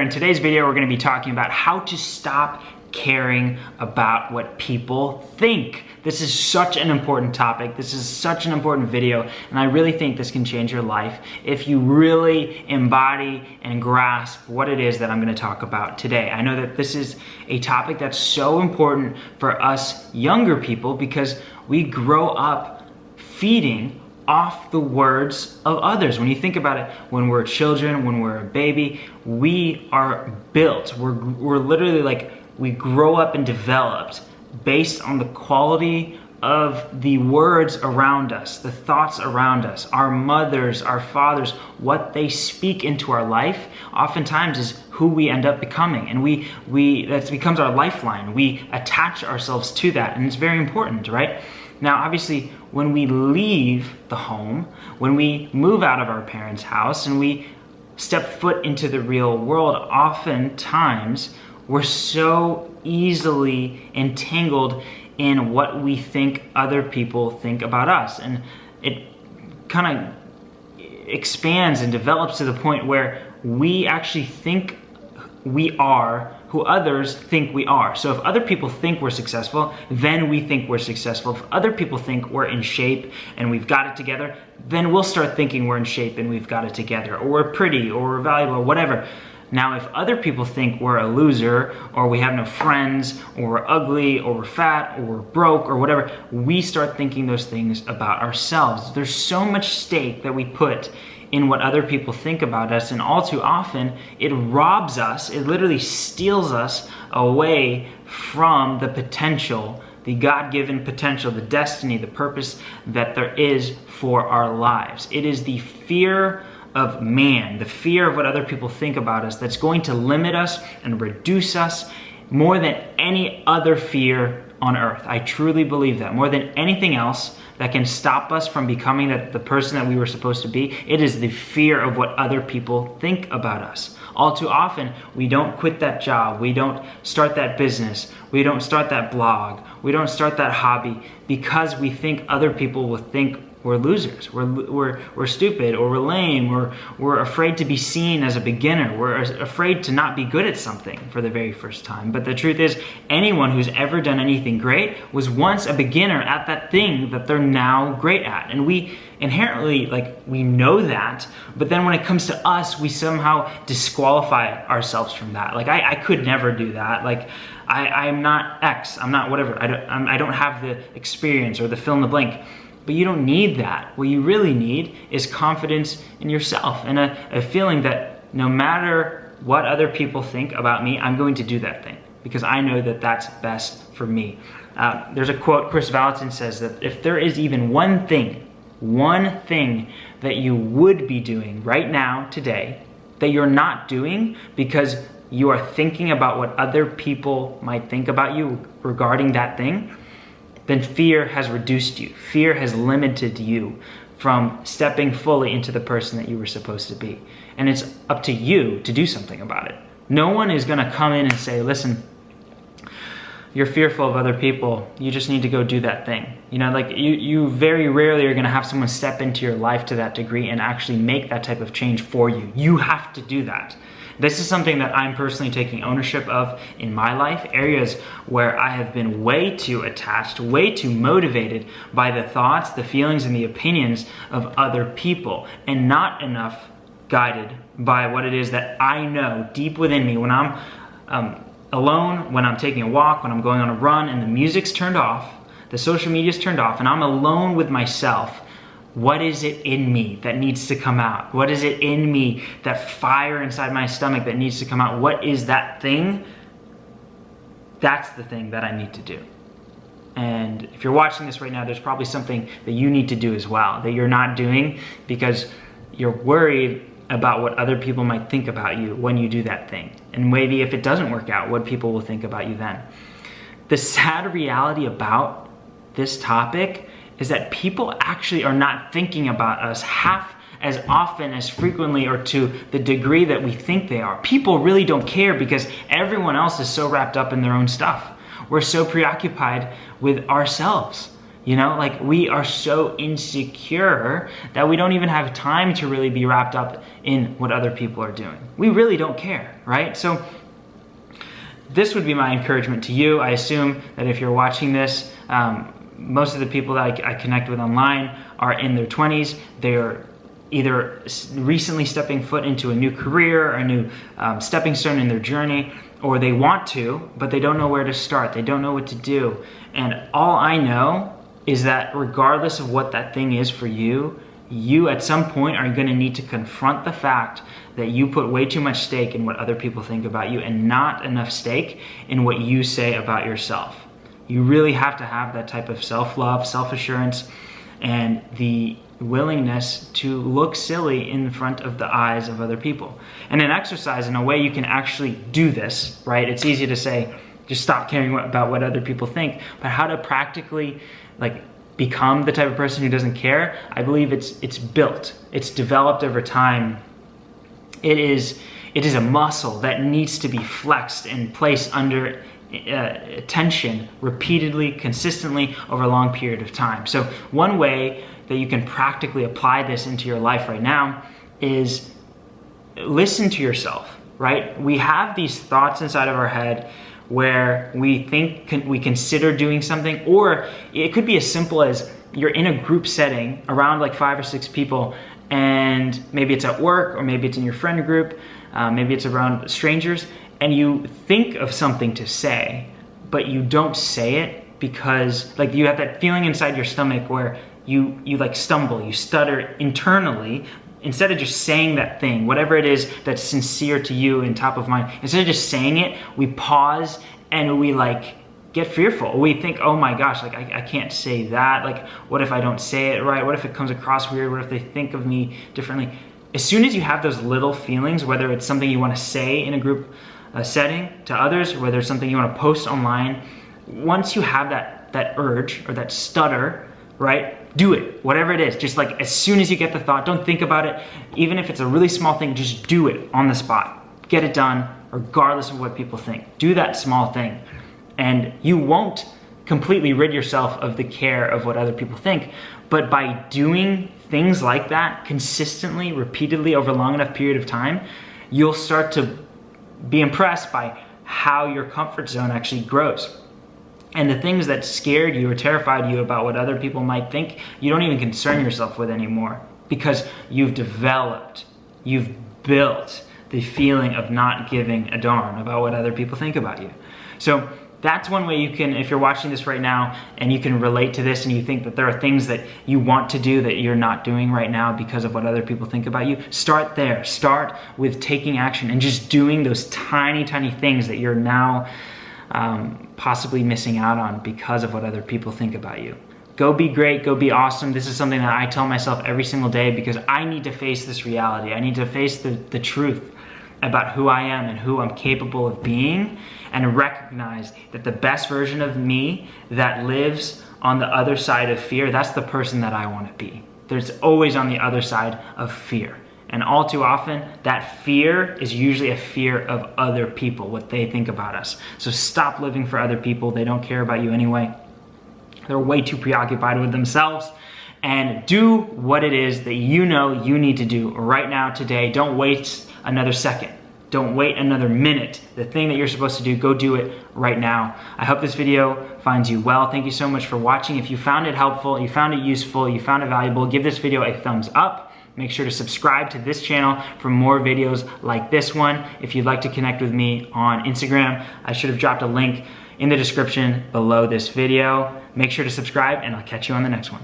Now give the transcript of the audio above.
In today's video, we're going to be talking about how to stop caring about what people think. This is such an important topic. This is such an important video, and I really think this can change your life if you really embody and grasp what it is that I'm going to talk about today. I know that this is a topic that's so important for us younger people because we grow up feeding off the words of others. When you think about it, when we're children, when we're a baby, we are built. We're literally like, we grow up and developed based on the quality of the words around us, the thoughts around us, our mothers, our fathers, what they speak into our life oftentimes is who we end up becoming. And that becomes our lifeline. We attach ourselves to that, and it's very important, right? Now, obviously, when we leave the home, when we move out of our parents' house and we step foot into the real world, oftentimes we're so easily entangled in what we think other people think about us. And it kind of expands and develops to the point where we actually think we are who others think we are. So if other people think we're successful, then we think we're successful. If other people think we're in shape and we've got it together, then we'll start thinking we're in shape and we've got it together, or we're pretty, or we're valuable, or whatever. Now, if other people think we're a loser, or we have no friends, or we're ugly, or we're fat, or we're broke, or whatever, we start thinking those things about ourselves. There's so much stake that we put in what other people think about us, and all too often it robs us, it literally steals us away from the potential, the God-given potential, the destiny, the purpose that there is for our lives. It is the fear of man, the fear of what other people think about us, that's going to limit us and reduce us more than any other fear on earth. I truly believe that. More than anything else that can stop us from becoming the person that we were supposed to be, it is the fear of what other people think about us. All too often, we don't quit that job, we don't start that business, we don't start that blog, we don't start that hobby because we think other people will think we're losers, we're stupid, or we're lame, or we're afraid to be seen as a beginner, we're afraid to not be good at something for the very first time. But the truth is, anyone who's ever done anything great was once a beginner at that thing that they're now great at. And we inherently, we know that, but then when it comes to us, we somehow disqualify ourselves from that. I could never do that. I'm not X, I'm not whatever, I don't have the experience or the fill in the blank. But you don't need that. What you really need is confidence in yourself and a feeling that no matter what other people think about me, I'm going to do that thing because I know that that's best for me. There's a quote, Chris Valentin says that if there is even one thing that you would be doing right now, today, that you're not doing because you are thinking about what other people might think about you regarding that thing, then fear has reduced you. Fear has limited you from stepping fully into the person that you were supposed to be. And it's up to you to do something about it. No one is gonna come in and say, listen, you're fearful of other people, you just need to go do that thing. You very rarely are gonna have someone step into your life to that degree and actually make that type of change for you. You have to do that. This is something that I'm personally taking ownership of in my life, areas where I have been way too attached, way too motivated by the thoughts, the feelings, and the opinions of other people, and not enough guided by what it is that I know deep within me. When I'm alone, when I'm taking a walk, when I'm going on a run, and the music's turned off, the social media's turned off, and I'm alone with myself, what is it in me that needs to come out? What is it in me, that fire inside my stomach that needs to come out? What is that thing? That's the thing that I need to do. And if you're watching this right now, there's probably something that you need to do as well, that you're not doing because you're worried about what other people might think about you when you do that thing. And maybe if it doesn't work out, what people will think about you then. The sad reality about this topic is that people actually are not thinking about us half as often, as frequently, or to the degree that we think they are. People really don't care because everyone else is so wrapped up in their own stuff. We're so preoccupied with ourselves. You know, like we are so insecure that we don't even have time to really be wrapped up in what other people are doing. We really don't care, right? So this would be my encouragement to you. I assume that if you're watching this, most of the people that I connect with online are in their 20s. They're either recently stepping foot into a new career, or a new stepping stone in their journey, or they want to, but they don't know where to start. They don't know what to do. And all I know is that regardless of what that thing is for you, you at some point are going to need to confront the fact that you put way too much stake in what other people think about you and not enough stake in what you say about yourself. You really have to have that type of self-love, self-assurance, and the willingness to look silly in front of the eyes of other people. And an exercise, in a way, you can actually do this, right? It's easy to say, just stop caring about what other people think, but how to practically become the type of person who doesn't care, I believe it's built. It's developed over time. It is a muscle that needs to be flexed and placed under tension repeatedly, consistently over a long period of time. So one way that you can practically apply this into your life right now is listen to yourself, right? We have these thoughts inside of our head where we think we consider doing something, or it could be as simple as you're in a group setting around like 5 or 6 people, and maybe it's at work, or maybe it's in your friend group, maybe it's around strangers, and you think of something to say, but you don't say it because like you have that feeling inside your stomach where you like stumble, you stutter internally. Instead of just saying that thing, whatever it is that's sincere to you and top of mind, instead of just saying it, we pause and we like get fearful. We think, oh my gosh, like I can't say that. Like, what if I don't say it right? What if it comes across weird? What if they think of me differently? As soon as you have those little feelings, whether it's something you want to say in a group setting to others, whether it's something you want to post online, once you have that urge or that stutter, right? Do it, whatever it is. Just like as soon as you get the thought, don't think about it. Even if it's a really small thing, just do it on the spot. Get it done, regardless of what people think. Do that small thing. And you won't completely rid yourself of the care of what other people think. But by doing things like that consistently, repeatedly over a long enough period of time, you'll start to be impressed by how your comfort zone actually grows. And the things that scared you or terrified you about what other people might think, you don't even concern yourself with anymore, because you've developed, you've built the feeling of not giving a darn about what other people think about you. So that's one way you can, if you're watching this right now and you can relate to this and you think that there are things that you want to do that you're not doing right now because of what other people think about you, start there. Start with taking action and just doing those tiny, tiny things that you're now possibly missing out on because of what other people think about you. Go be great, go be awesome. This is something that I tell myself every single day because I need to face this reality. I need to face the truth about who I am and who I'm capable of being, and recognize that the best version of me that lives on the other side of fear, that's the person that I want to be. There's always on the other side of fear. And all too often, that fear is usually a fear of other people, what they think about us. So stop living for other people. They don't care about you anyway. They're way too preoccupied with themselves. And do what it is that you know you need to do right now, today. Don't wait another second. Don't wait another minute. The thing that you're supposed to do, go do it right now. I hope this video finds you well. Thank you so much for watching. If you found it helpful, you found it useful, you found it valuable, give this video a thumbs up. Make sure to subscribe to this channel for more videos like this one. If you'd like to connect with me on Instagram, I should have dropped a link in the description below this video. Make sure to subscribe, and I'll catch you on the next one.